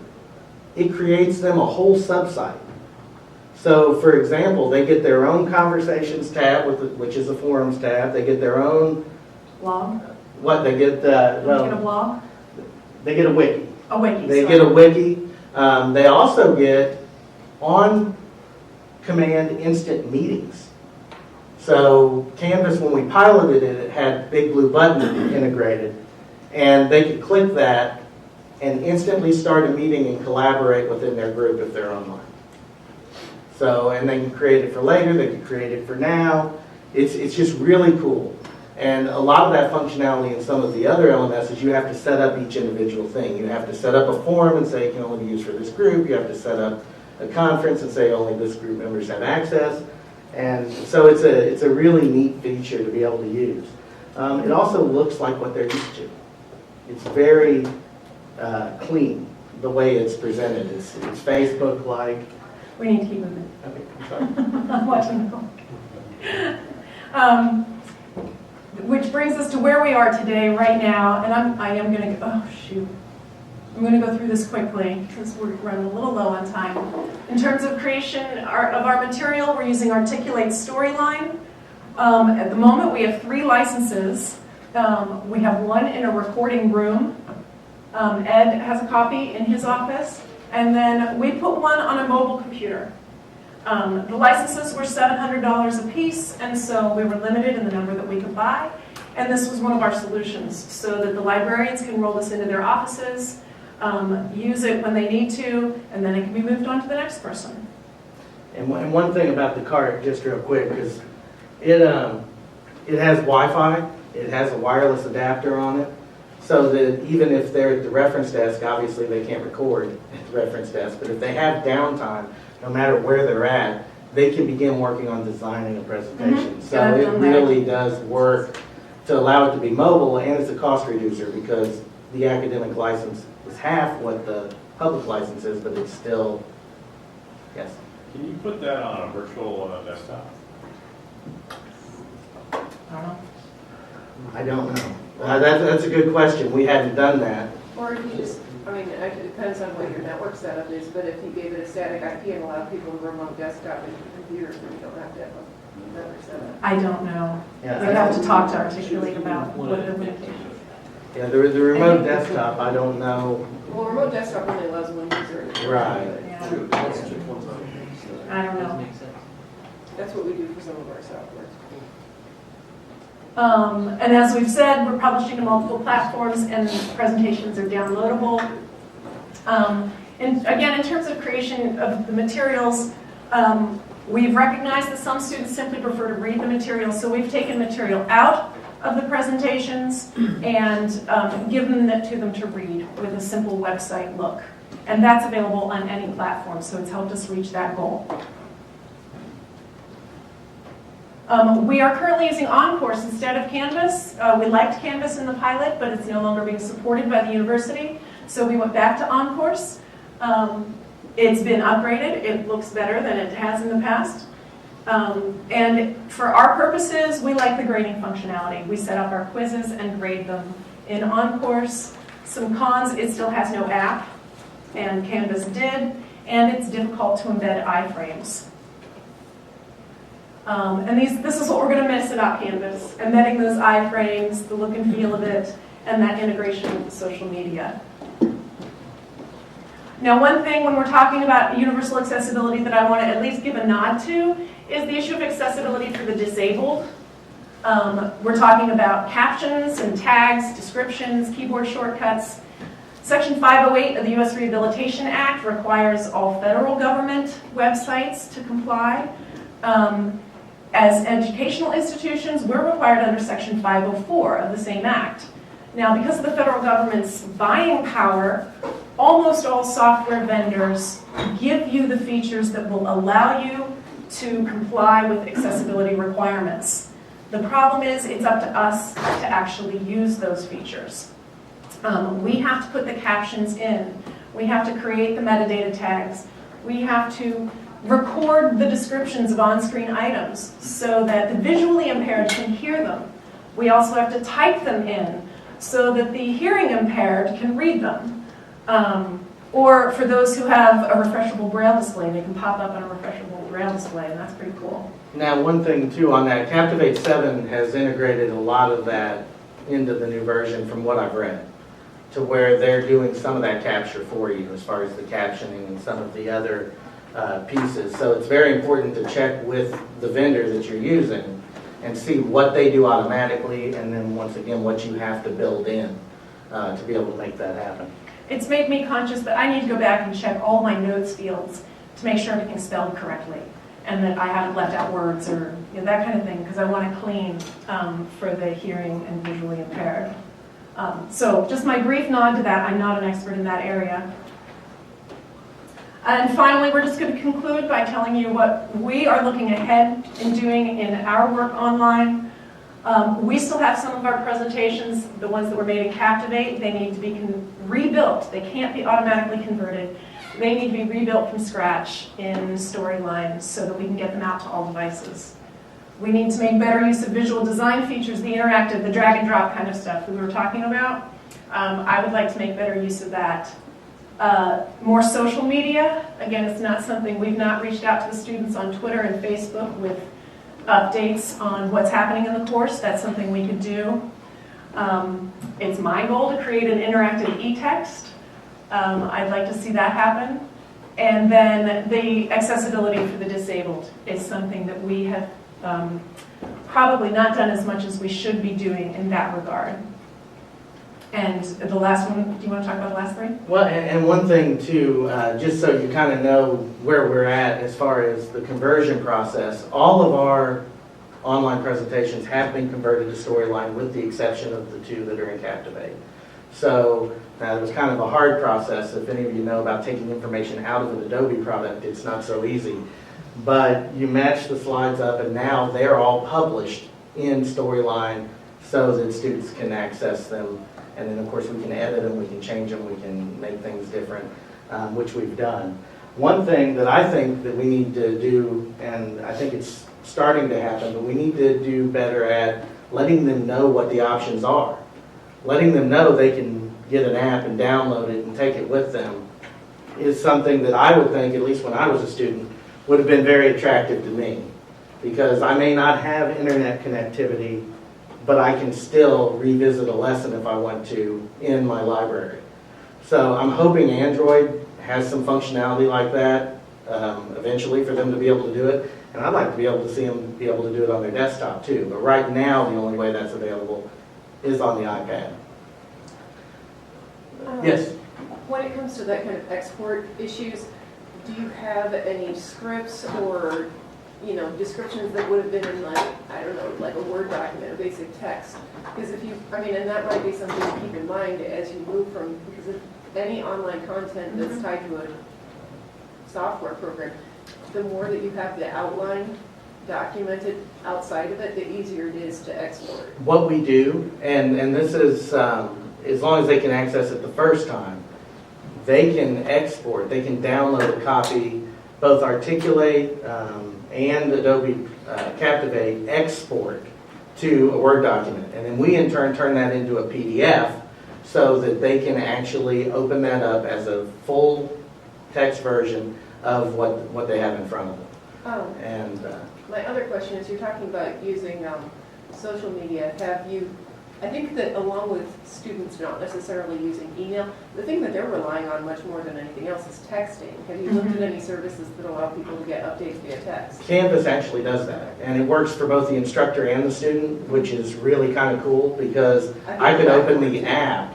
it creates them a whole subsite. So, for example, they get their own conversations tab, which is a forums tab. They get their own Blog? what they get. Get a blog? They get a wiki. A wiki. They sorry. get a wiki. They also get on-command instant meetings. So Canvas, when we piloted it, it had Big Blue Button integrated, and they could click that and instantly start a meeting and collaborate within their group if they're online. So, and they can create it for later, they can create it for now. It's just really cool. And a lot of that functionality in some of the other LMSs, you have to set up each individual thing. You have to set up a forum and say it can only be used for this group. You have to set up a conference and say only this group members have access. And so it's a really neat feature to be able to use. It also looks like what they're used to. It's very clean, the way it's presented. It's Facebook-like. We need to keep moving. Okay, I'm sorry. I'm watching the which brings us to where we are today, right now, and I am going to, oh shoot. I'm going to go through this quickly because we're running a little low on time. In terms of creation of our material, we're using Articulate Storyline. At the moment, we have 3 licenses. We have one in a recording room. Ed has a copy in his office. And then we put one on a mobile computer. The licenses were $700 a piece, and so we were limited in the number that we could buy. And this was one of our solutions, so that the librarians can roll this into their offices, use it when they need to, and then it can be moved on to the next person. And one thing about the cart, just real quick, is it has Wi-Fi, it has a wireless adapter on it, so that even if they're at the reference desk, obviously they can't record at the reference desk, but if they have downtime, no matter where they're at, they can begin working on designing a presentation. Mm-hmm. So it really does work to allow it to be mobile, and it's a cost reducer because the academic license is half what the public license is, but it's still, yes. Can you put that on a virtual desktop? I don't know. I don't know. That's a good question. We hadn't done that. Or if you just, I mean, it depends on what your network setup is, but if you gave it a static IP and allow people to remote desktop and computers, then you don't have to have a network setup. I don't know. Yeah, We'd have to talk to Articulate about what the limitations. Yeah, the remote desktop, I don't know. Well, remote desktop only allows one user. Right. Yeah. True, that's just one time. I don't know. Makes sense. That's what we do for some of our software. And as we've said, we're publishing to multiple platforms and presentations are downloadable. And again, in terms of creation of the materials, we've recognized that some students simply prefer to read the material, so we've taken material out of the presentations and given it to them to read with a simple website look. And that's available on any platform, so it's helped us reach that goal. We are currently using OnCourse instead of Canvas. We liked Canvas in the pilot, but it's no longer being supported by the university, so we went back to OnCourse. It's been upgraded. It looks better than it has in the past. And for our purposes, we like the grading functionality. We set up our quizzes and grade them in OnCourse. Some cons, it still has no app, and Canvas did, and it's difficult to embed iframes. And this is what we're going to miss about Canvas, embedding those iframes, the look and feel of it, and that integration with the social media. Now, one thing when we're talking about universal accessibility that I want to at least give a nod to is the issue of accessibility for the disabled. We're talking about captions and tags, descriptions, keyboard shortcuts. Section 508 of the U.S. Rehabilitation Act requires all federal government websites to comply. As educational institutions, we're required under Section 504 of the same act. Now, because of the federal government's buying power, almost all software vendors give you the features that will allow you to comply with accessibility requirements. The problem is it's up to us to actually use those features. We have to put the captions in. We have to create the metadata tags. We have to record the descriptions of on-screen items so that the visually impaired can hear them. We also have to type them in so that the hearing impaired can read them. Or for those who have a refreshable braille display, they can pop up on a refreshable braille display, and that's pretty cool. Now, one thing too on that, Captivate 7 has integrated a lot of that into the new version from what I've read, to where they're doing some of that capture for you as far as the captioning and some of the other pieces. So it's very important to check with the vendor that you're using and see what they do automatically, and then once again what you have to build in to be able to make that happen. It's made me conscious that I need to go back and check all my notes fields to make sure everything's spelled correctly and that I haven't left out words or that kind of thing, because I want to clean for the hearing and visually impaired. So just my brief nod to that. I'm not an expert in that area. And finally, we're just going to conclude by telling you what we are looking ahead in doing in our work online. We still have some of our presentations, the ones that were made in Captivate, they need to be rebuilt. They can't be automatically converted. They need to be rebuilt from scratch in Storyline so that we can get them out to all devices. We need to make better use of visual design features, the interactive, the drag and drop kind of stuff that we were talking about. I would like to make better use of that. More social media. Again, it's not something, we've not reached out to the students on Twitter and Facebook with updates on what's happening in the course. That's something we could do. It's my goal to create an interactive e-text. I'd like to see that happen. And then the accessibility for the disabled is something that we have probably not done as much as we should be doing in that regard. And the last one, do you want to talk about the last three? Well, and one thing too, just so you kind of know where we're at as far as the conversion process, all of our online presentations have been converted to Storyline with the exception of the two that are in Captivate. So it was kind of a hard process. If any of you know about taking information out of an Adobe product, it's not so easy. But you match the slides up and now they're all published in Storyline so that students can access them. And then, of course, we can edit them, we can change them, we can make things different, which we've done. One thing that I think that we need to do, and I think it's starting to happen, but we need to do better at letting them know what the options are, letting them know they can get an app and download it and take it with them is something that I would think, at least when I was a student, would have been very attractive to me. Because I may not have internet connectivity, but I can still revisit a lesson if I want to in my library. So I'm hoping Android has some functionality like that eventually for them to be able to do it. And I'd like to be able to see them be able to do it on their desktop too. But right now, the only way that's available is on the iPad. Yes? When it comes to that kind of export issues, do you have any scripts or, descriptions that would have been in like a Word document, a basic text? Because and that might be something to keep in mind as you move from, because if any online content that's tied to a software program, the more that you have the outline documented outside of it, the easier it is to export. What we do, and this is, as long as they can access it the first time, they can export, they can download a copy, both Articulate and Adobe Captivate export to a Word document. And then we in turn turn that into a PDF so that they can actually open that up as a full text version of what they have in front of them. And my other question is, you're talking about using social media. I think that along with students not necessarily using email, the thing that they're relying on much more than anything else is texting. Have you looked at any services that allow people to get updates via text? Canvas actually does that, and it works for both the instructor and the student, which is really kind of cool because I could open the app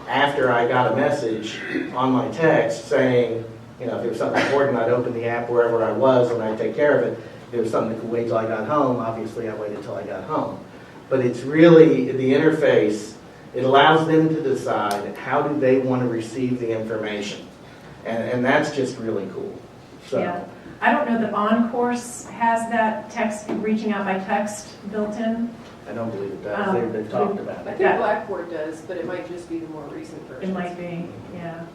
after I got a message on my text saying, if there was something important, I'd open the app wherever I was and I'd take care of it. If there was something that could wait till I got home, obviously I waited till I got home. But it's really the interface, it allows them to decide how do they want to receive the information. And that's just really cool. So. Yeah. I don't know that OnCourse has that text, reaching out by text built in. I don't believe it does. They've talked about I it. think Blackboard does, but it might just be the more recent version. It might be, yeah.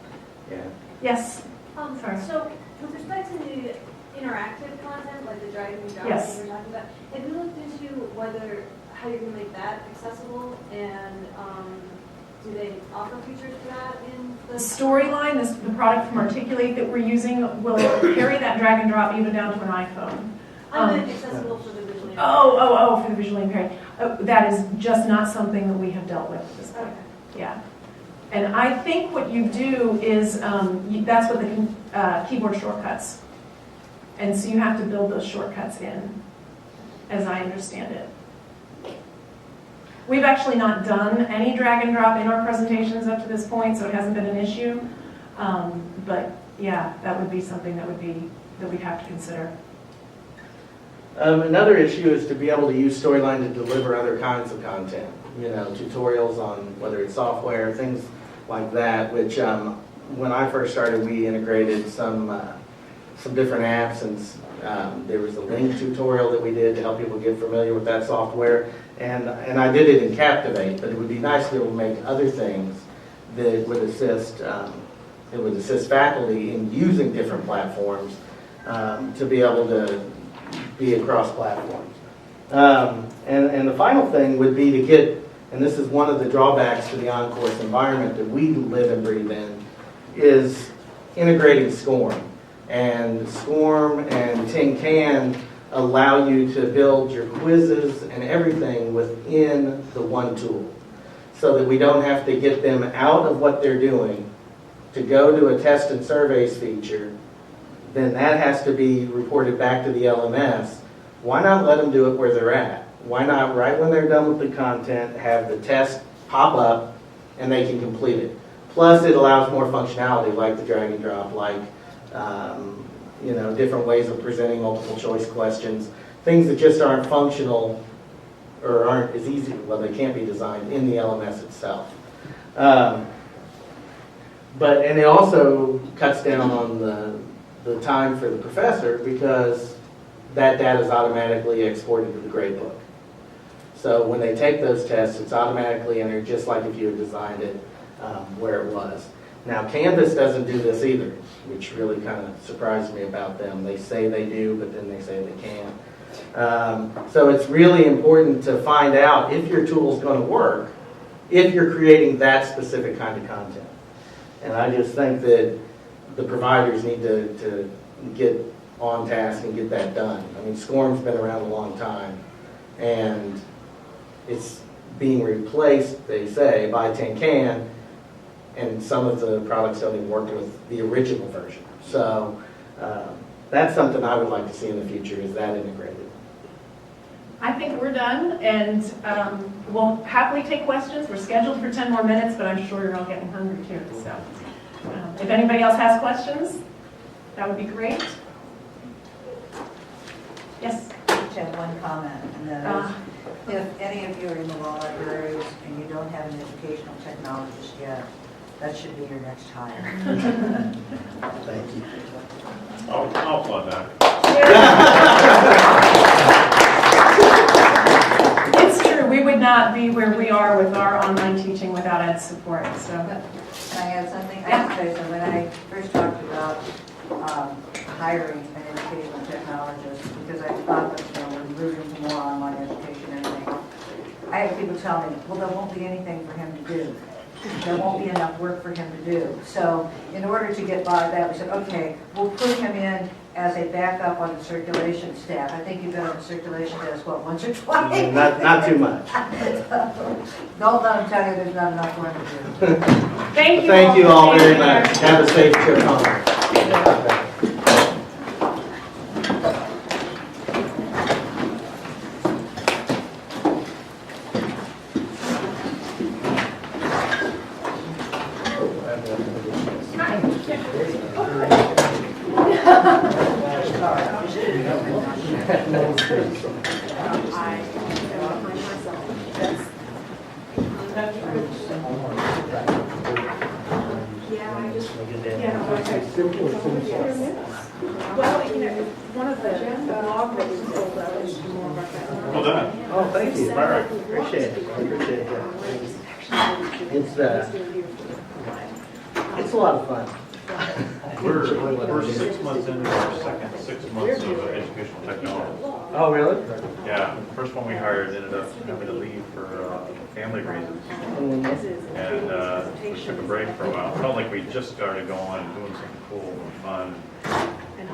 Yeah. Yes? Sorry. So with respect to the interactive content, like the drag and drop Yes. that you're talking about, have you looked into how you're going to make that accessible, and do they offer features for that in the Storyline, the product from Articulate that we're using, will carry that drag and drop even down to an iPhone. I meant accessible for the visually impaired. For the visually impaired. That is just not something that we have dealt with at this point. Okay. Yeah. And I think what you do is, that's what the keyboard shortcuts. And so you have to build those shortcuts in, as I understand it. We've actually not done any drag and drop in our presentations up to this point, so it hasn't been an issue. But yeah, that would be something that we'd have to consider. Another issue is to be able to use Storyline to deliver other kinds of content. Tutorials on whether it's software, things like that, which when I first started, we integrated some different apps, and there was a link tutorial that we did to help people get familiar with that software. And I did it in Captivate, but it would be nice to be able to make other things that would assist faculty in using different platforms to be able to be across platforms. And the final thing would be to get, and this is one of the drawbacks to the on-course environment that we live and breathe in, is integrating SCORM. And SCORM and Tin Can allow you to build your quizzes and everything within the one tool, so that we don't have to get them out of what they're doing to go to a test and surveys feature. Then that has to be reported back to the LMS. Why not let them do it where they're at? Why not, right when they're done with the content, have the test pop up and they can complete it? Plus, it allows more functionality, like the drag and drop, like different ways of presenting multiple choice questions, things that just aren't functional or aren't as easy, well, they can't be designed in the LMS itself. And it also cuts down on the time for the professor, because that data is automatically exported to the gradebook. So when they take those tests, it's automatically entered, just like if you had designed it where it was. Now, Canvas doesn't do this either, which really kind of surprised me about them. They say they do, but then they say they can't. So it's really important to find out if your tool is going to work, if you're creating that specific kind of content. And I just think that the providers need to get on task and get that done. I mean, SCORM's been around a long time, and it's being replaced, they say, by Tincan, and some of the products don't even work with the original version. So that's something I would like to see in the future, is that integrated. I think we're done, and we'll happily take questions. We're scheduled for 10 more minutes, but I'm sure you're all getting hungry too. So if anybody else has questions, that would be great. Yes? I just have one comment, and that is, if any of you are in the law libraries and you don't have an educational technologist yet, that should be your next hire. Thank you. I'll flood that. It's true. We would not be where we are with our online teaching without Ed's support. So, Can I add something? I have to say, so when I first talked about hiring an educational technologist, because I thought that we're moving to more online education and everything, I had people tell me, well, there won't be anything for him to do. There won't be enough work for him to do. So in order to get by that, we said, okay, we'll put him in as a backup on the circulation staff. I think you've been on the circulation desk, what, once or twice? Not too much. Don't let him tell you there's not enough work to do. thank you. Thank you all very Take much. care. Have a safe trip home. Well, you know, one of the blog that was pulled out is more about that. Well done. Oh, thank you. All right. Appreciate it. Appreciate it. It's a lot of fun. We're 6 months into our second 6 months of educational technology. Oh, really? Yeah, the first one we hired ended up having to leave for family reasons. And we took a break for a while. Felt like we just started going and doing something cool and fun. And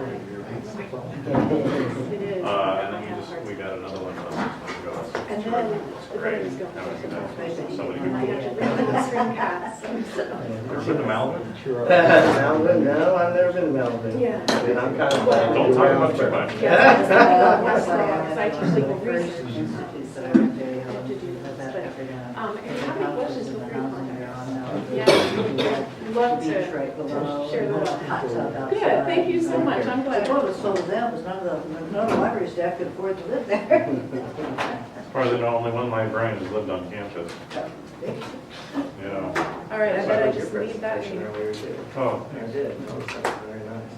then we got another one about 6 months ago. It's great. Having somebody who ever been to Melbourne? Melbourne? No, I've never been to Melbourne. Yeah. And I'm kind of glad. Don't talk about too much. I usually go research institutes that I have to do this, but, if you have any questions, feel free to contact us. Yeah, love to share that out. Good, thank you so much, I'm glad. What was told them was none of the library staff could afford to live there. Probably the only one of my brains has lived on campus. You know. All right, I bet I just leave that to you. Oh, I did. Oh, that's very nice.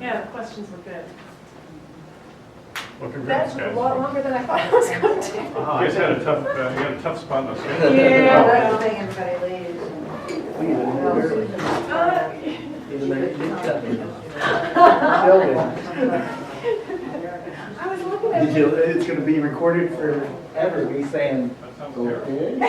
Yeah, the questions were good. well, congrats, That's a guys. lot longer than I thought I was going to. You guys had a tough spot in the schedule. Yeah. That's the thing, everybody leaves. Well, Susan, Even though you did cut me. I was looking at It's going to be recorded forever, me saying, That sounds go terrible. pig.